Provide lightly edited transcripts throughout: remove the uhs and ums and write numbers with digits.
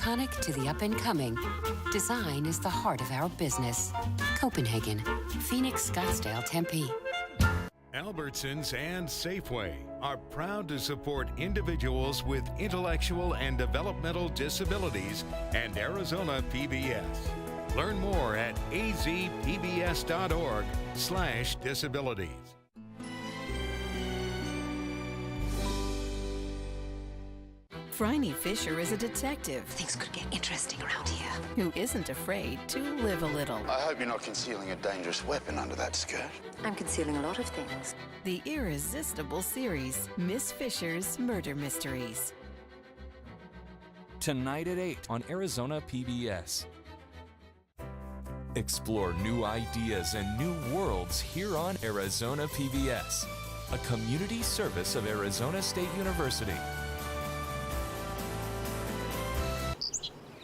iconic to the up-and-coming, design is the heart of our business. Copenhagen, Phoenix, Scottsdale, Tempe. Albertsons and Safeway are proud to support individuals with intellectual and developmental disabilities and Arizona PBS. Learn more at azpbs.org/disabilities. Phryne Fisher is a detective. Things could get interesting around here. Who isn't afraid to live a little. I hope you're not concealing a dangerous weapon under that skirt. I'm concealing a lot of things. The irresistible series, Miss Fisher's Murder Mysteries. Tonight at 8 on Arizona PBS. Explore new ideas and new worlds here on Arizona PBS, a community service of Arizona State University.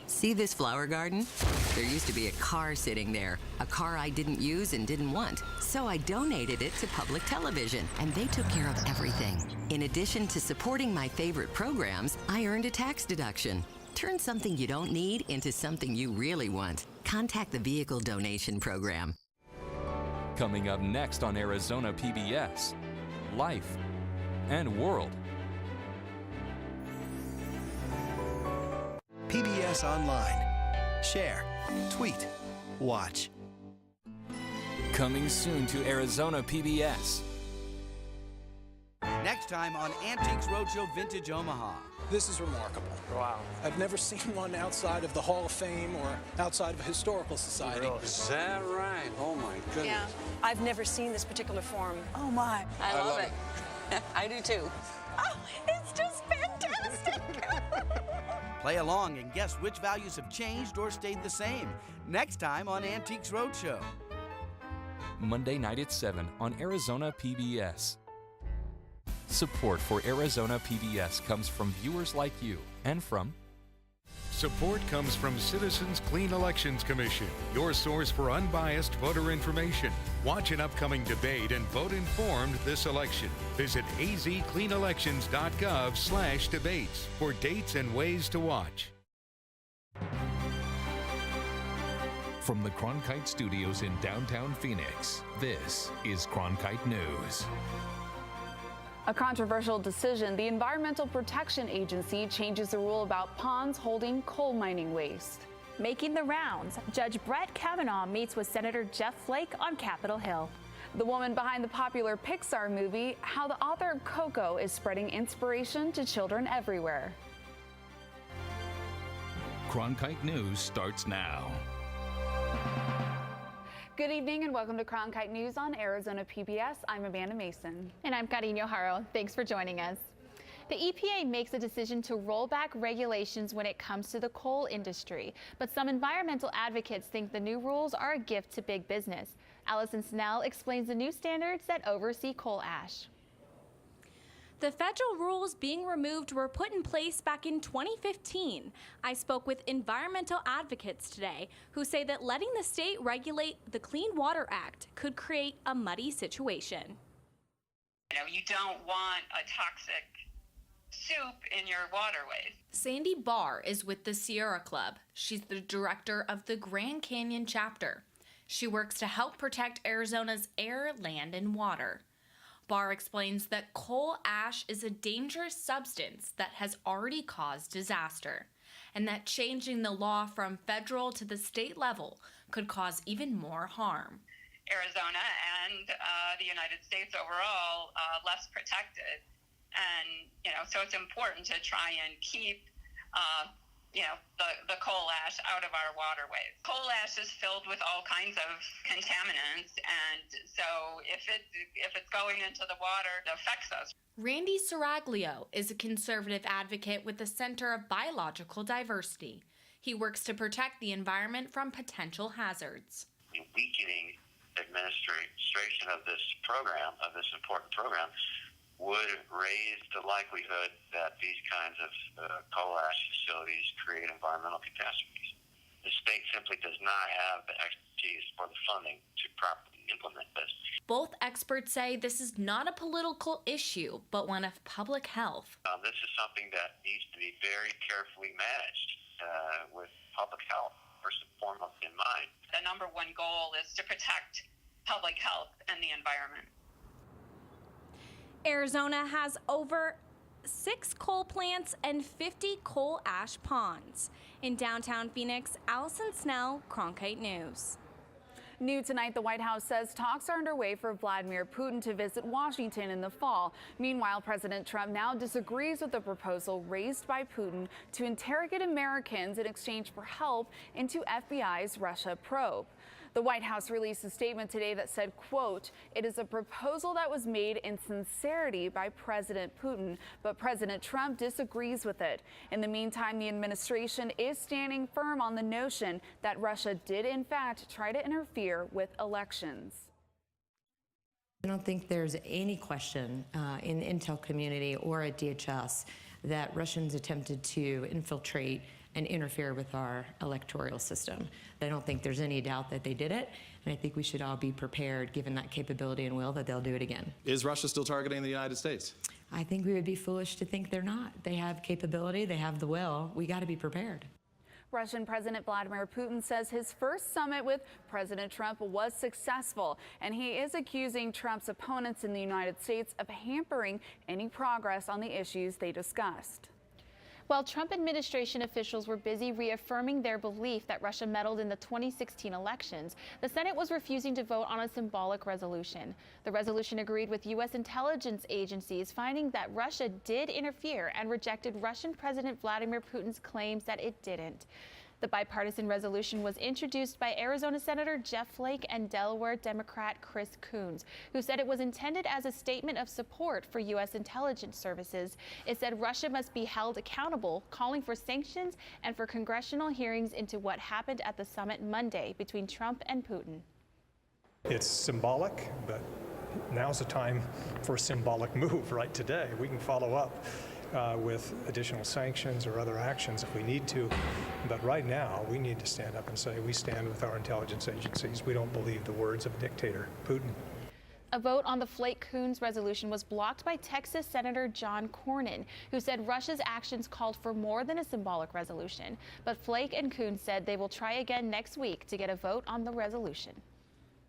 See this flower garden? There used to be a car sitting there, a car I didn't use and didn't want. So I donated it to public television, and they took care of everything. In addition to supporting my favorite programs, I earned a tax deduction. Turn something you don't need into something you really want. Contact the Vehicle Donation Program. Coming up next on Arizona PBS, Life and World. PBS Online. Share, tweet, watch. Coming soon to Arizona PBS. Next time on Antiques Roadshow Vintage Omaha. This is remarkable. Wow. I've never seen one outside of the Hall of Fame or outside of a historical society. Really? Is that right? Oh my goodness. Yeah. I've never seen this particular form. Oh my. I love it. I do too. Oh, it's just fantastic. Play along and guess which values have changed or stayed the same. Next time on Antiques Roadshow. Monday night at 7 on Arizona PBS. Support for Arizona PBS comes from viewers like you and from Support comes from Citizens Clean Elections Commission, your source for unbiased voter information. Watch an upcoming debate and vote informed this election. Visit azcleanelections.gov/debates for dates and ways to watch. From the Cronkite Studios in downtown Phoenix, this is Cronkite News. A controversial decision. The Environmental Protection Agency changes the rule about ponds holding coal mining waste. Making the rounds, Judge Brett Kavanaugh meets with Senator Jeff Flake on Capitol Hill. The woman behind the popular Pixar movie, how the author of Coco is spreading inspiration to children everywhere. Cronkite News starts now. Good evening and welcome to Cronkite News on Arizona PBS. I'm Amanda Mason. And I'm Karine Haro. Thanks for joining us. The EPA makes a decision to roll back regulations when it comes to the coal industry, but some environmental advocates think the new rules are a gift to big business. Allison Snell explains the new standards that oversee coal ash. The federal rules being removed were put in place back in 2015. I spoke with environmental advocates today who say that letting the state regulate the Clean Water Act could create a muddy situation. You know, you don't want a toxic soup in your waterways. Sandy Barr is with the Sierra Club. She's the director of the Grand Canyon chapter. She works to help protect Arizona's air, land, and water. Barr explains that coal ash is a dangerous substance that has already caused disaster, and that changing the law from federal to the state level could cause even more harm. Arizona and the United States overall less protected, and so it's important to try and keep the coal ash out of our waterways. Coal ash is filled with all kinds of contaminants, and so if it's going into the water, it affects us. Randy Saraglio is a conservative advocate with the Center of Biological Diversity. He works to protect the environment from potential hazards. Weakening administration of this program, of this important program, would raise the likelihood that these kinds of coal ash facilities create environmental catastrophes. The state simply does not have the expertise or the funding to properly implement this. Both experts say this is not a political issue, but one of public health. This is something that needs to be very carefully managed. to protect public health and the environment. Arizona has over 6 coal plants and 50 coal ash ponds. In downtown Phoenix, Allison Snell, Cronkite News. New tonight, the White House says talks are underway for Vladimir Putin to visit Washington in the fall. Meanwhile, President Trump now disagrees with the proposal raised by Putin to interrogate Americans in exchange for help into FBI's Russia probe. The White House released a statement today that said, quote, "It is a proposal that was made in sincerity by President Putin, but President Trump disagrees with it." In the meantime, the administration is standing firm on the notion that Russia did in fact try to interfere with elections. I don't think there's any question in the intel community or at DHS that Russians attempted to infiltrate and interfere with our electoral system. I don't think there's any doubt that they did it, and I think we should all be prepared, given that capability and will, that they'll do it again. Is Russia still targeting the United States? I think we would be foolish to think they're not. They have capability, they have the will. We got to be prepared. Russian President Vladimir Putin says his first summit with President Trump was successful, and he is accusing Trump's opponents in the United States of hampering any progress on the issues they discussed. While Trump administration officials were busy reaffirming their belief that Russia meddled in the 2016 elections, the Senate was refusing to vote on a symbolic resolution. The resolution agreed with U.S. intelligence agencies finding that Russia did interfere and rejected Russian President Vladimir Putin's claims that it didn't. The bipartisan resolution was introduced by Arizona Senator Jeff Flake and Delaware Democrat Chris Coons, who said it was intended as a statement of support for U.S. intelligence services. It said Russia must be held accountable, calling for sanctions and for congressional hearings into what happened at the summit Monday between Trump and Putin. It's symbolic, but now's the time for a symbolic move right today. We can follow up with additional sanctions or other actions if we need to. But right now, we need to stand up and say we stand with our intelligence agencies. We don't believe the words of dictator Putin. A vote on the Flake-Coons resolution was blocked by Texas Senator John Cornyn, who said Russia's actions called for more than a symbolic resolution. But Flake and Coons said they will try again next week to get a vote on the resolution.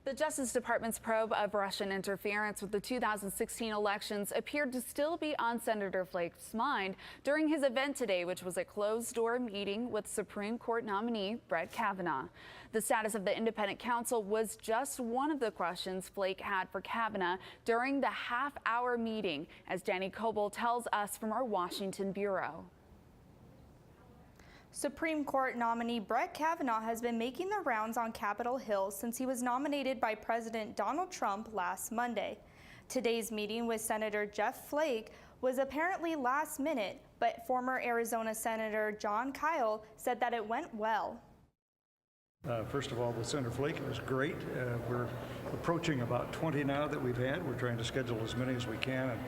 The Justice Department's probe of Russian interference with the 2016 elections appeared to still be on Senator Flake's mind during his event today, which was a closed-door meeting with Supreme Court nominee Brett Kavanaugh. The status of the independent counsel was just one of the questions Flake had for Kavanaugh during the half-hour meeting, as Danny Coble tells us from our Washington bureau. Supreme Court nominee Brett Kavanaugh has been making the rounds on Capitol Hill since he was nominated by President Donald Trump last Monday. Today's meeting with Senator Jeff Flake was apparently last minute, but former Arizona Senator Jon Kyl said that it went well. First of all, with Senator Flake, it was great. We're approaching about 20 now that we've had. We're trying to schedule as many as we can. And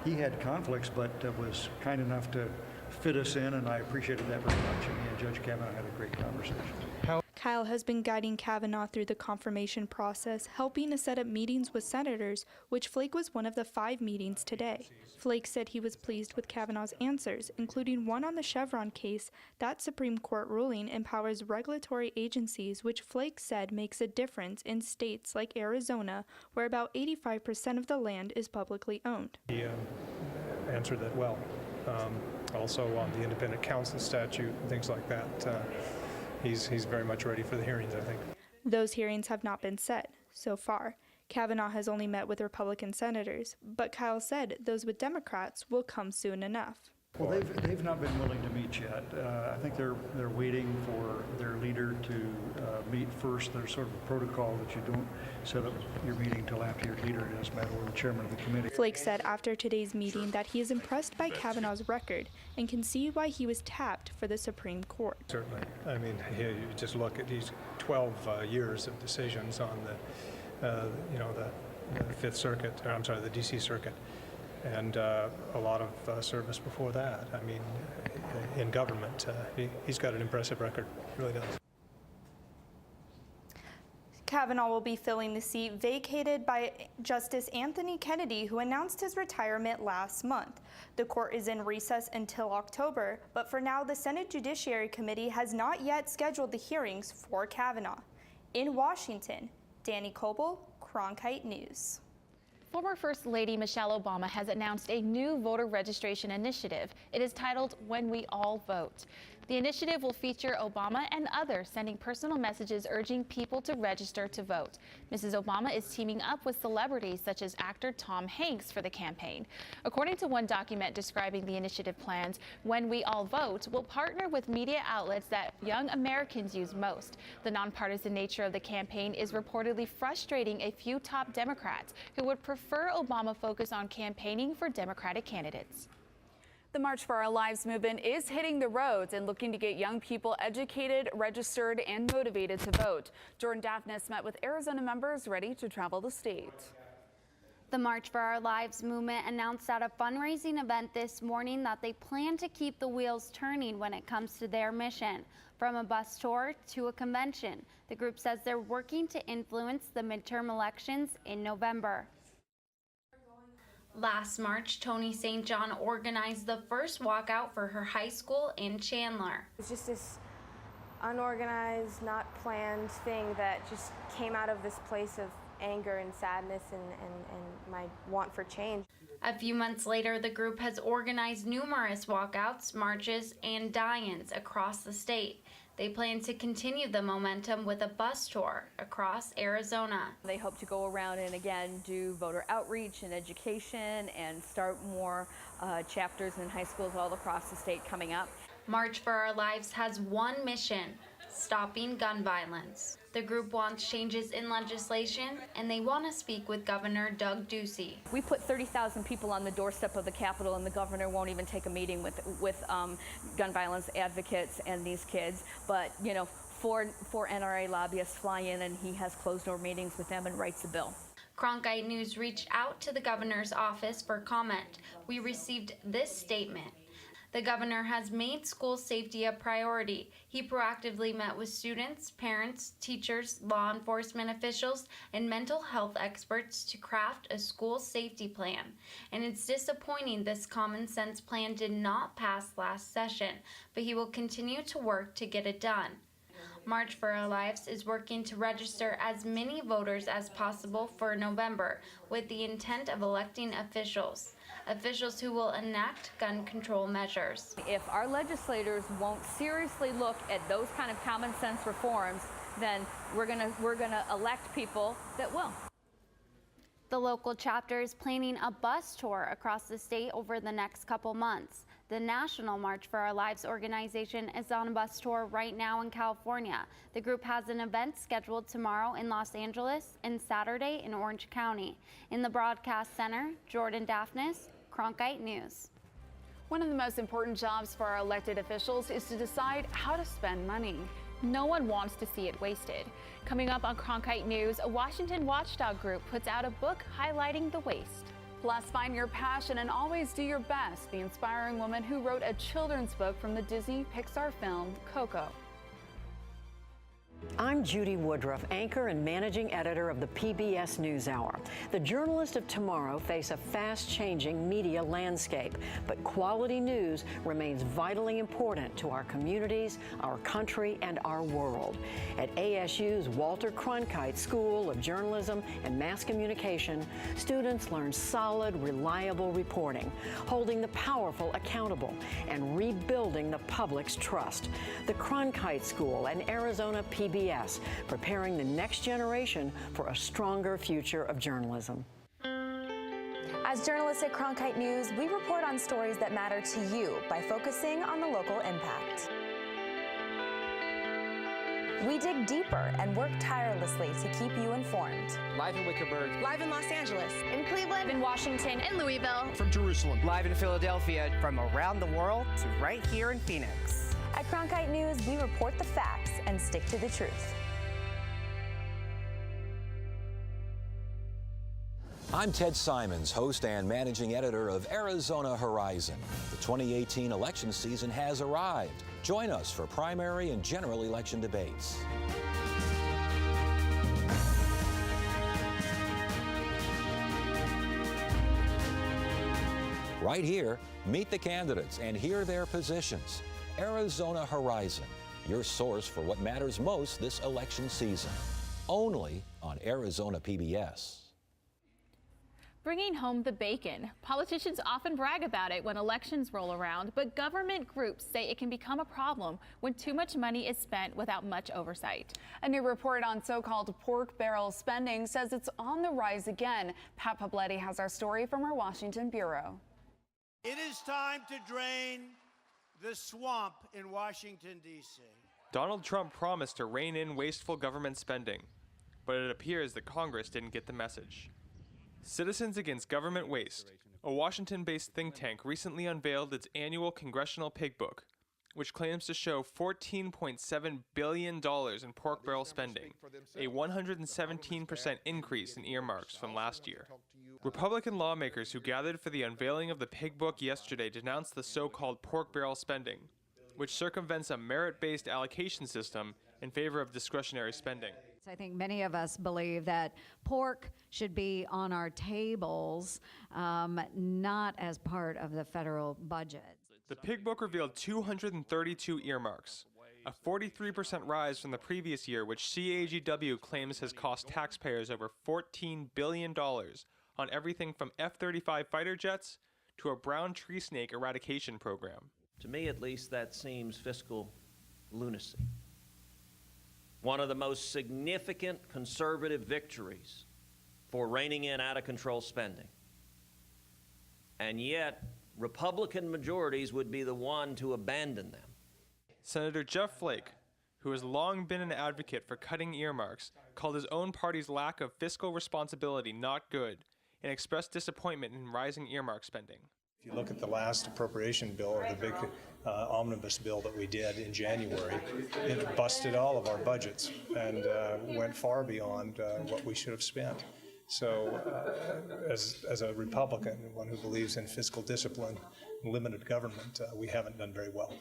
he had conflicts, but was kind enough to fit us in, and I appreciated that very much. And he and Judge Kavanaugh had a great conversation. Kyl has been guiding Kavanaugh through the confirmation process, helping to set up meetings with senators, which Flake was one of the 5 meetings today. Flake said he was pleased with Kavanaugh's answers, including one on the Chevron case. That Supreme Court ruling empowers regulatory agencies, which Flake said makes a difference in states like Arizona, where about 85% of the land is publicly owned. He answered that well. Also on the independent counsel statute and things like that. He's very much ready for the hearings, I think. Those hearings have not been set so far. Kavanaugh has only met with Republican senators, but Kyl said those with Democrats will come soon enough. Well, they've not been willing to meet yet. I think they're waiting for their leader to meet first. There's sort of a protocol that you don't set up your meeting until after your leader has met or the chairman of the committee. Flake said after today's meeting that he is impressed by Kavanaugh's record and can see why he was tapped for the Supreme Court. Certainly. I mean, you just look at these 12 years of decisions on the Fifth Circuit, or I'm sorry, the D.C. Circuit. And a lot of service before that. I mean, in government, he's got an impressive record, he really does. Kavanaugh will be filling the seat vacated by Justice Anthony Kennedy, who announced his retirement last month. The court is in recess until October, but for now, the Senate Judiciary Committee has not yet scheduled the hearings for Kavanaugh. In Washington, Danny Coble, Cronkite News. Former First Lady Michelle Obama has announced a new voter registration initiative. It is titled When We All Vote. The initiative will feature Obama and others sending personal messages urging people to register to vote. Mrs. Obama is teaming up with celebrities such as actor Tom Hanks for the campaign. According to one document describing the initiative plans, When We All Vote will partner with media outlets that young Americans use most. The nonpartisan nature of the campaign is reportedly frustrating a few top Democrats who would prefer Obama focus on campaigning for Democratic candidates. The March for Our Lives movement is hitting the roads and looking to get young people educated, registered, and motivated to vote. Jordan Daphnis met with Arizona members ready to travel the state. The March for Our Lives movement announced at a fundraising event this morning that they plan to keep the wheels turning when it comes to their mission. From a bus tour to a convention, the group says they're working to influence the midterm elections in November. Last March, Tony St. John organized the first walkout for her high school in Chandler. It's just this unorganized, not planned thing that just came out of this place of anger and sadness and my want for change. A few months later, the group has organized numerous walkouts, marches, and die-ins across the state. They plan to continue the momentum with a bus tour across Arizona. They hope to go around and again do voter outreach and education and start more chapters in high schools all across the state coming up. March for Our Lives has one mission: stopping gun violence. The group wants changes in legislation, and they want to speak with Governor Doug Ducey. We put 30,000 people on the doorstep of the Capitol, and the governor won't even take a meeting with gun violence advocates and these kids. But, you know, four NRA lobbyists fly in, and he has closed-door meetings with them and writes a bill. Cronkite News reached out to the governor's office for comment. We received this statement. The governor has made school safety a priority. He proactively met with students, parents, teachers, law enforcement officials, and mental health experts to craft a school safety plan. And it's disappointing this common sense plan did not pass last session, but he will continue to work to get it done. March for Our Lives is working to register as many voters as possible for November with the intent of electing officials who will enact gun control measures. If our legislators won't seriously look at those kind of common sense reforms, then we're gonna elect people that will. The local chapter is planning a bus tour across the state over the next couple months. The National March for Our Lives organization is on a bus tour right now in California. The group has an event scheduled tomorrow in Los Angeles and Saturday in Orange County. In the broadcast center, Jordan Daphnis, Cronkite News. One of the most important jobs for our elected officials is to decide how to spend money. No one wants to see it wasted. Coming up on Cronkite News, a Washington watchdog group puts out a book highlighting the waste. Plus, find your passion and always do your best. The inspiring woman who wrote a children's book from the Disney Pixar film Coco. I'm Judy Woodruff, anchor and managing editor of the PBS NewsHour. The journalists of tomorrow face a fast-changing media landscape, but quality news remains vitally important to our communities, our country, and our world. At ASU's Walter Cronkite School of Journalism and Mass Communication, students learn solid, reliable reporting, holding the powerful accountable, and rebuilding the public's trust. The Cronkite School and Arizona PBS, preparing the next generation for a stronger future of journalism. As journalists at Cronkite News, we report on stories that matter to you by focusing on the local impact. We dig deeper and work tirelessly to keep you informed. Live in Wickerburg. Live in Los Angeles. In Cleveland. In Washington. In Louisville. From Jerusalem. Live in Philadelphia. From around the world to right here in Phoenix. At Cronkite News, we report the facts and stick to the truth. I'm Ted Simons, host and managing editor of Arizona Horizon. The 2018 election season has arrived. Join us for primary and general election debates. Right here, meet the candidates and hear their positions. Arizona Horizon, your source for what matters most this election season. only on Arizona PBS. Bringing home the bacon. Politicians often brag about it when elections roll around, but government groups say it can become a problem when too much money is spent without much oversight. A new report on so-called pork barrel spending says it's on the rise again. Pat Pabletti has our story from our Washington bureau. It is time to drain the swamp in Washington, D.C. Donald Trump promised to rein in wasteful government spending, but it appears that Congress didn't get the message. Citizens Against Government Waste, a Washington-based think tank, recently unveiled its annual Congressional Pig Book, which claims to show $14.7 billion in pork barrel spending, a 117% increase in earmarks from last year. Republican lawmakers who gathered for the unveiling of the Pig Book yesterday denounced the so-called pork barrel spending, which circumvents a merit-based allocation system in favor of discretionary spending. I think many of us believe that pork should be on our tables, not as part of the federal budget. The Pig Book revealed 232 earmarks, a 43% rise from the previous year, which CAGW claims has cost taxpayers over $14 billion on everything from F-35 fighter jets to a brown tree snake eradication program. To me, at least, that seems fiscal lunacy. One of the most significant conservative victories for reining in out-of-control spending. And yet, Republican majorities would be the one to abandon them. Senator Jeff Flake, who has long been an advocate for cutting earmarks, called his own party's lack of fiscal responsibility not good and expressed disappointment in rising earmark spending. If you look at the last appropriation bill, or the big omnibus bill that we did in January, it busted all of our budgets and went far beyond what we should have spent. So as a Republican, one who believes in fiscal discipline and limited government, we haven't done very well.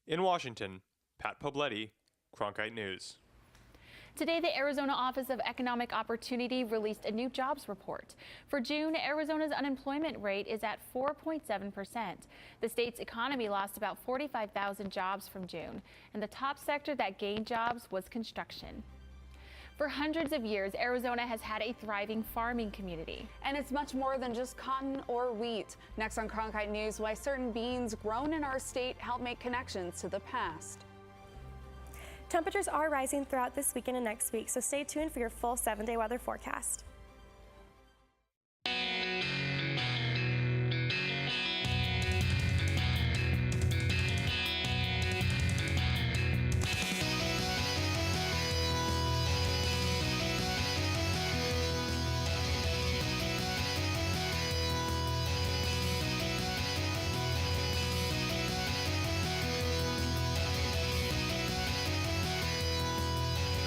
In Washington, Pat Pabletti, Cronkite News. Today, the Arizona Office of Economic Opportunity released a new jobs report. For June, Arizona's unemployment rate is at 4.7%. The state's economy lost about 45,000 jobs from June, and the top sector that gained jobs was construction. For hundreds of years, Arizona has had a thriving farming community. And it's much more than just cotton or wheat. Next on Cronkite News, why certain beans grown in our state help make connections to the past. Temperatures are rising throughout this weekend and next week, so stay tuned for your full 7-day weather forecast.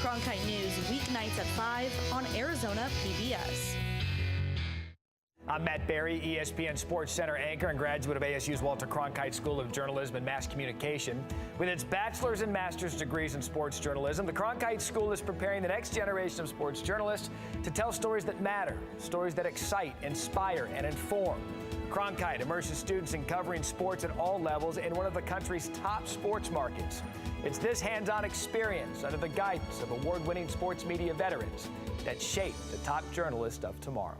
Cronkite News weeknights at 5 on Arizona PBS. I'm Matt Berry, ESPN Sports Center anchor and graduate of ASU's Walter Cronkite School of Journalism and Mass Communication. With its bachelor's and master's degrees in sports journalism, the Cronkite School is preparing the next generation of sports journalists to tell stories that matter, stories that excite, inspire, and inform. Cronkite immerses students in covering sports at all levels in one of the country's top sports markets. It's this hands-on experience under the guidance of award-winning sports media veterans that shape the top journalists of tomorrow.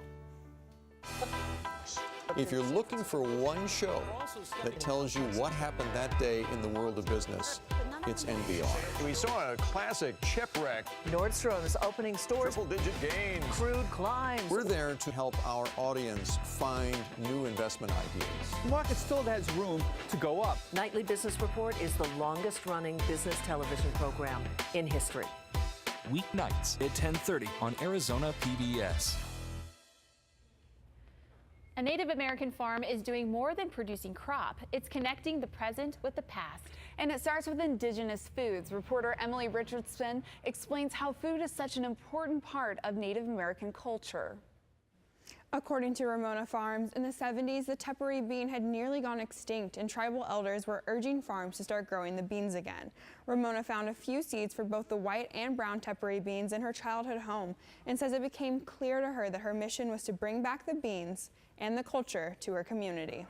If you're looking for one show that tells you what happened that day in the world of business, it's NBR. We saw a classic shipwreck. Nordstrom's opening stores. Triple-digit gains. Crude climbs. We're there to help our audience find new investment ideas. The market still has room to go up. Nightly Business Report is the longest-running business television program in history. Weeknights at 10:30 on Arizona PBS. A Native American farm is doing more than producing crop. It's connecting the present with the past. And it starts with indigenous foods. Reporter Emily Richardson explains how food is such an important part of Native American culture. According to Ramona Farms, in the 70s, the tepary bean had nearly gone extinct, and tribal elders were urging farms to start growing the beans again. Ramona found a few seeds for both the white and brown tepary beans in her childhood home and says it became clear to her that her mission was to bring back the beans and the culture to her community.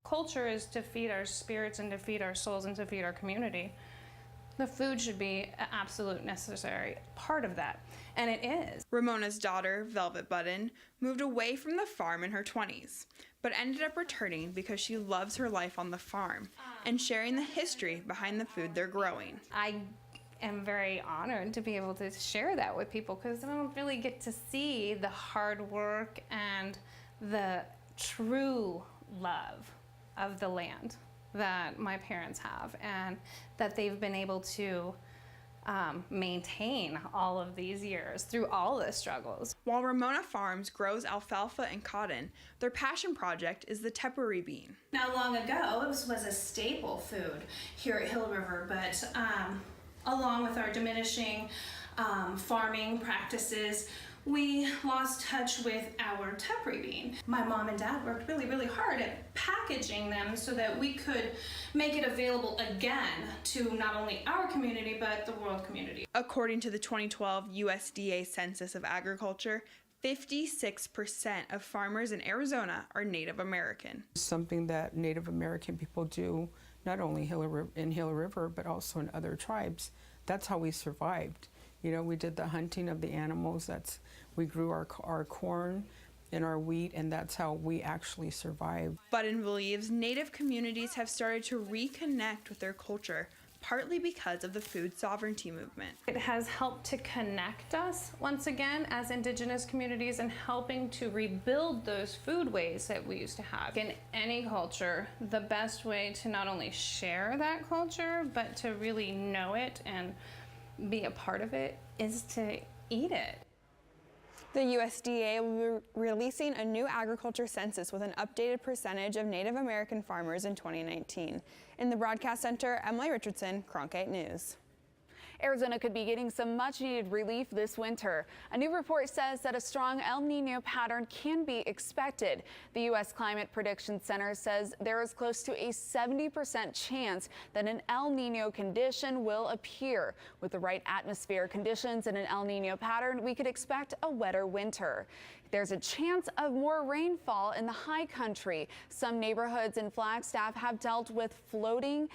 Culture is to feed our spirits and to feed our souls and to feed our community. The food should be an absolute necessary part of that, and it is. Ramona's daughter, Velvet Button, moved away from the farm in her 20s, but ended up returning because she loves her life on the farm and sharing the history behind the food they're growing. I am very honored to be able to share that with people because I don't really get to see the hard work and the true love of the land that my parents have and that they've been able to maintain all of these years through all the struggles. While Ramona Farms grows alfalfa and cotton, their passion project is the tepary bean. Now, long ago, this was a staple food here at Hill River, but along with our diminishing farming practices, we lost touch with our tepary bean. My mom and dad worked really, really hard at packaging them so that we could make it available again to not only our community, but the world community. According to the 2012 USDA Census of Agriculture, 56% of farmers in Arizona are Native American. Something that Native American people do, not only in Hill River, but also in other tribes. That's how we survived. You know, we did the hunting of the animals. We grew our corn and our wheat, and that's how we actually survived. Button believes Native communities have started to reconnect with their culture, partly because of the food sovereignty movement. It has helped to connect us once again as Indigenous communities and helping to rebuild those foodways that we used to have. In any culture, the best way to not only share that culture, but to really know it and be a part of it is to eat it. The USDA will be releasing a new agriculture census with an updated percentage of Native American farmers in 2019. In the Broadcast Center, Emily Richardson, Cronkite News. Arizona could be getting some much-needed relief this winter. A new report says that a strong El Nino pattern can be expected. The U.S. Climate Prediction Center says there is close to a 70% chance that an El Nino condition will appear. With the right atmosphere conditions and an El Nino pattern, we could expect a wetter winter. There's a chance of more rainfall in the high country. Some neighborhoods in Flagstaff have dealt with flooding,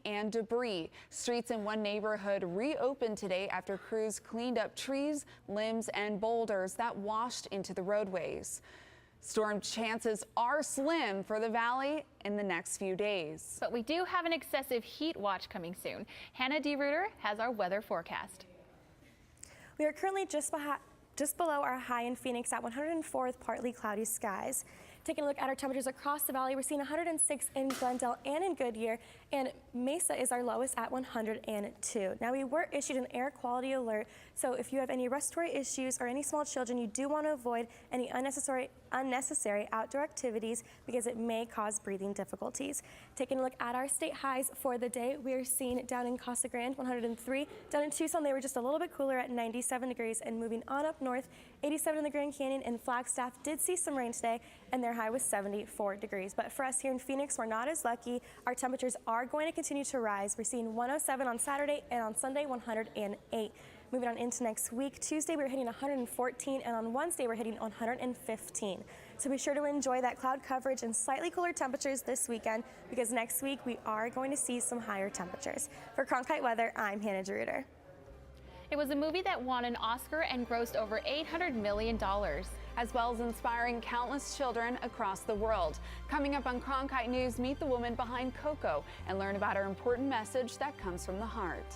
and debris. Streets in one neighborhood reopened today after crews cleaned up trees, limbs, and boulders that washed into the roadways. Storm chances are slim for the valley in the next few days. But we do have an excessive heat watch coming soon. Hannah D. Reuter has our weather forecast. We are currently just below our high in Phoenix at 104 with partly cloudy skies. Taking a look at our temperatures across the valley, we're seeing 106 in Glendale and in Goodyear, and Mesa is our lowest at 102. Now, we were issued an air quality alert, so if you have any respiratory issues or any small children, you do want to avoid any unnecessary outdoor activities because it may cause breathing difficulties. Taking a look at our state highs for the day, we are seeing down in Casa Grande 103, down in Tucson they were just a little bit cooler at 97 degrees, and moving on up north, 87 in the Grand Canyon, and Flagstaff did see some rain today, and their high was 74 degrees. But for us here in Phoenix, we're not as lucky. Our temperatures are going to continue to rise. We're seeing 107 on Saturday, and on Sunday 108. Moving on into next week, Tuesday we're hitting 114, and on Wednesday we're hitting 115. So be sure to enjoy that cloud coverage and slightly cooler temperatures this weekend, because next week we are going to see some higher temperatures. For Cronkite Weather, I'm Hannah Druder. It was a movie that won an Oscar and grossed over $800 million. As well as inspiring countless children across the world. Coming up on Cronkite News, meet the woman behind Coco and learn about her important message that comes from the heart.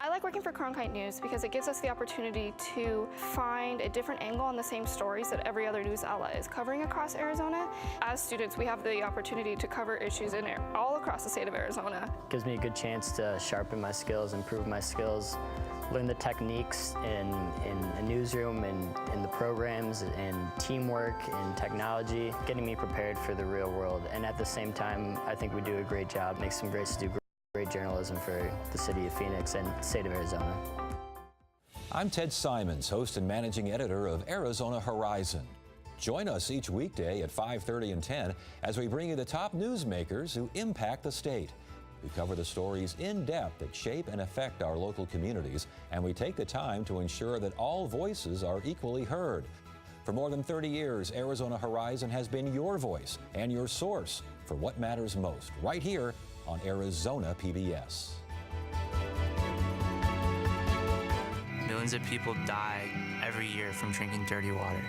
I like working for Cronkite News because it gives us the opportunity to find a different angle on the same stories that every other news outlet is covering across Arizona. As students, we have the opportunity to cover issues in all across the state of Arizona. It gives me a good chance to sharpen my skills, improve my skills, learn the techniques in a newsroom and in the programs and teamwork and technology, getting me prepared for the real world. And at the same time, I think we do a great job, make some great students. Great journalism for the city of Phoenix and the state of Arizona. I'm Ted Simons, host and managing editor of Arizona Horizon. Join us each weekday at 5:30 and 10 as we bring you the top newsmakers who impact the state. We cover the stories in depth that shape and affect our local communities, and we take the time to ensure that all voices are equally heard. For more than 30 years, Arizona Horizon has been your voice and your source for what matters most, right here on Arizona PBS. Millions of people die every year from drinking dirty water.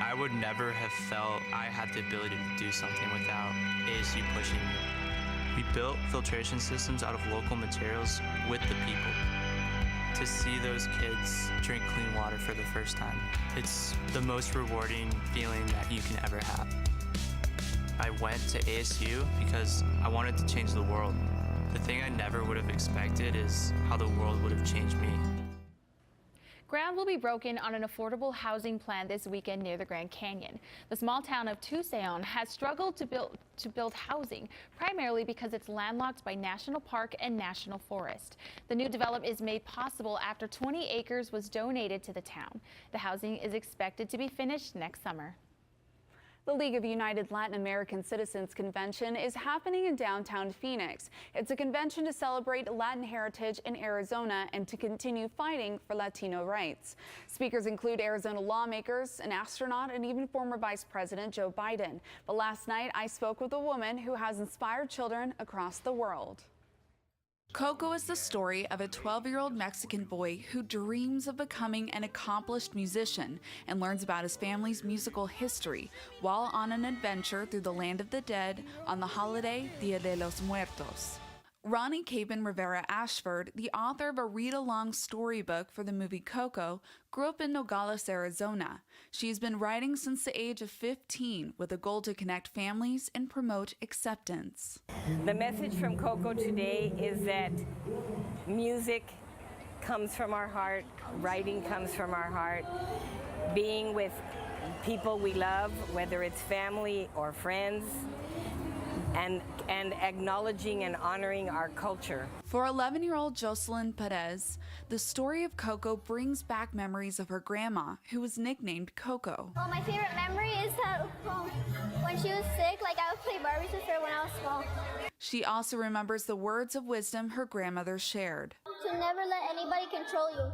I would never have felt I had the ability to do something without ASU pushing me. We built filtration systems out of local materials with the people. To see those kids drink clean water for the first time, it's the most rewarding feeling that you can ever have. I went to ASU because I wanted to change the world. The thing I never would have expected is how the world would have changed me. Ground will be broken on an affordable housing plan this weekend near the Grand Canyon. The small town of Tucson has struggled to build housing, primarily because it's landlocked by National Park and National Forest. The new development is made possible after 20 acres was donated to the town. The housing is expected to be finished next summer. The League of United Latin American Citizens Convention is happening in downtown Phoenix. It's a convention to celebrate Latin heritage in Arizona and to continue fighting for Latino rights. Speakers include Arizona lawmakers, an astronaut, and even former Vice President Joe Biden. But last night, I spoke with a woman who has inspired children across the world. Coco is the story of a 12-year-old Mexican boy who dreams of becoming an accomplished musician and learns about his family's musical history while on an adventure through the land of the dead on the holiday Dia de los Muertos. Ronnie Capen Rivera Ashford, the author of a read-along storybook for the movie Coco, grew up in Nogales, Arizona. She's been writing since the age of 15 with a goal to connect families and promote acceptance. The message from Coco today is that music comes from our heart, writing comes from our heart, being with people we love, whether it's family or friends, and acknowledging and honoring our culture. For 11-year-old Jocelyn Perez, the story of Coco brings back memories of her grandma, who was nicknamed Coco. Well, my favorite memory is that when she was sick, I would play Barbies with her when I was small. She also remembers the words of wisdom her grandmother shared. To never let anybody control you.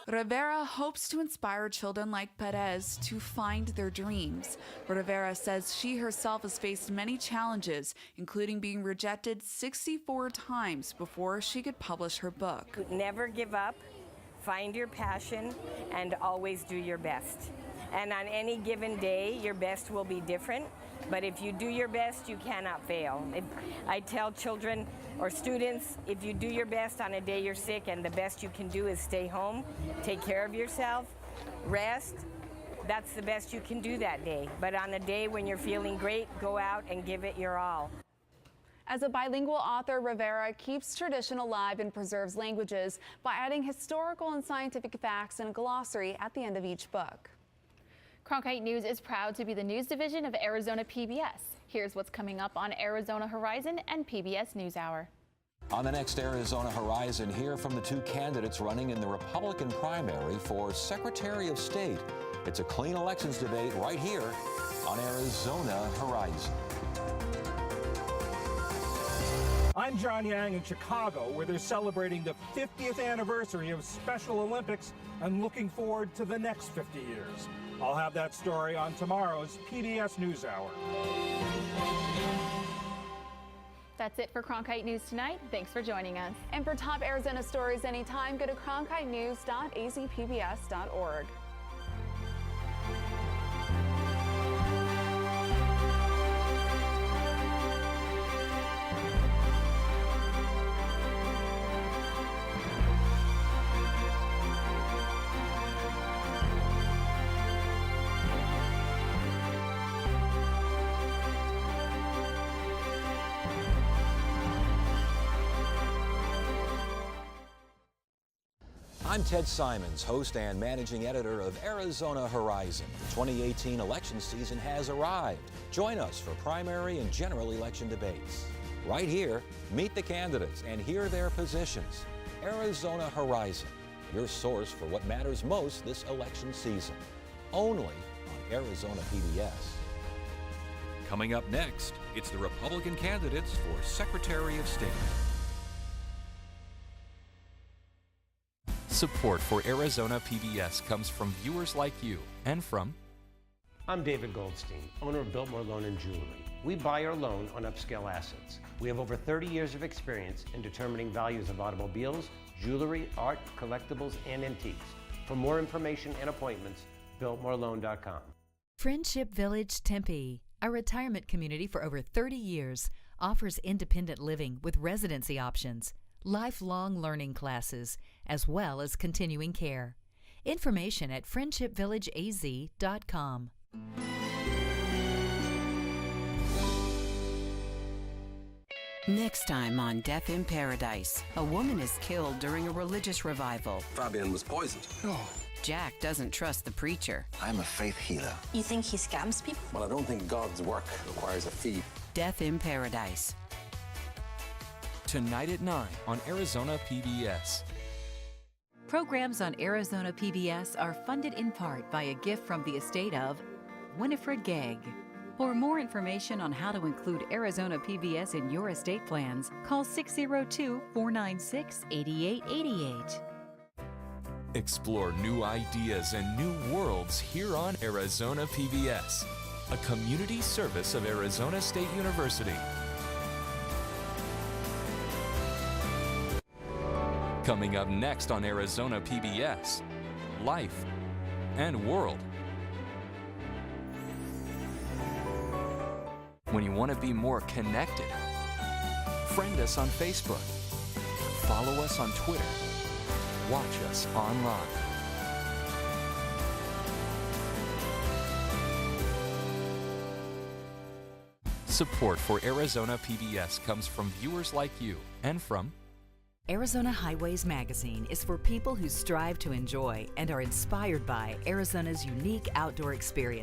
Rivera hopes to inspire children like Perez to find their dreams. Rivera says she herself has faced many challenges, including being rejected 64 times before she could publish her book. Never give up, find your passion, and always do your best. And on any given day, your best will be different, but if you do your best, you cannot fail. I tell children or students, if you do your best on a day you're sick and the best you can do is stay home, take care of yourself, rest, that's the best you can do that day. But on a day when you're feeling great, go out and give it your all. As a bilingual author, Rivera keeps tradition alive and preserves languages by adding historical and scientific facts and a glossary at the end of each book. Cronkite News is proud to be the news division of Arizona PBS. Here's what's coming up on Arizona Horizon and PBS NewsHour. On the next Arizona Horizon, hear from the two candidates running in the Republican primary for Secretary of State. It's a clean elections debate right here on Arizona Horizon. I'm John Yang in Chicago, where they're celebrating the 50th anniversary of Special Olympics and looking forward to the next 50 years. I'll have that story on tomorrow's PBS NewsHour. That's it for Cronkite News tonight. Thanks for joining us. And for top Arizona stories anytime, go to cronkitenews.azpbs.org. I'm Ted Simons, host and managing editor of Arizona Horizon. The 2018 election season has arrived. Join us for primary and general election debates. Right here, meet the candidates and hear their positions. Arizona Horizon, your source for what matters most this election season. Only on Arizona PBS. Coming up next, it's the Republican candidates for Secretary of State. Support for Arizona PBS comes from viewers like you and from... I'm David Goldstein, owner of Biltmore Loan and Jewelry. we buy or loan on upscale assets. We have over 30 years of experience in determining values of automobiles, jewelry, art, collectibles, and antiques. For more information and appointments, BiltMoreLoan.com. Friendship Village Tempe, a retirement community for over 30 years, offers independent living with residency options, lifelong learning classes, as well as continuing care. Information at friendshipvillageaz.com. Next time on Death in Paradise, a woman is killed during a religious revival. Fabian was poisoned. Oh. Jack doesn't trust the preacher. I'm a faith healer. You think he scams people? Well, I don't think God's work requires a fee. Death in Paradise. Tonight at 9 on Arizona PBS. Programs on Arizona PBS are funded in part by a gift from the estate of Winifred Gegg. For more information on how to include Arizona PBS in your estate plans, call 602-496-8888. Explore new ideas and new worlds here on Arizona PBS, a community service of Arizona State University. Coming up next on Arizona PBS, Life and World. When you want to be more connected, friend us on Facebook, follow us on Twitter, watch us online. Support for Arizona PBS comes from viewers like you and from Arizona Highways Magazine is for people who strive to enjoy and are inspired by Arizona's unique outdoor experience.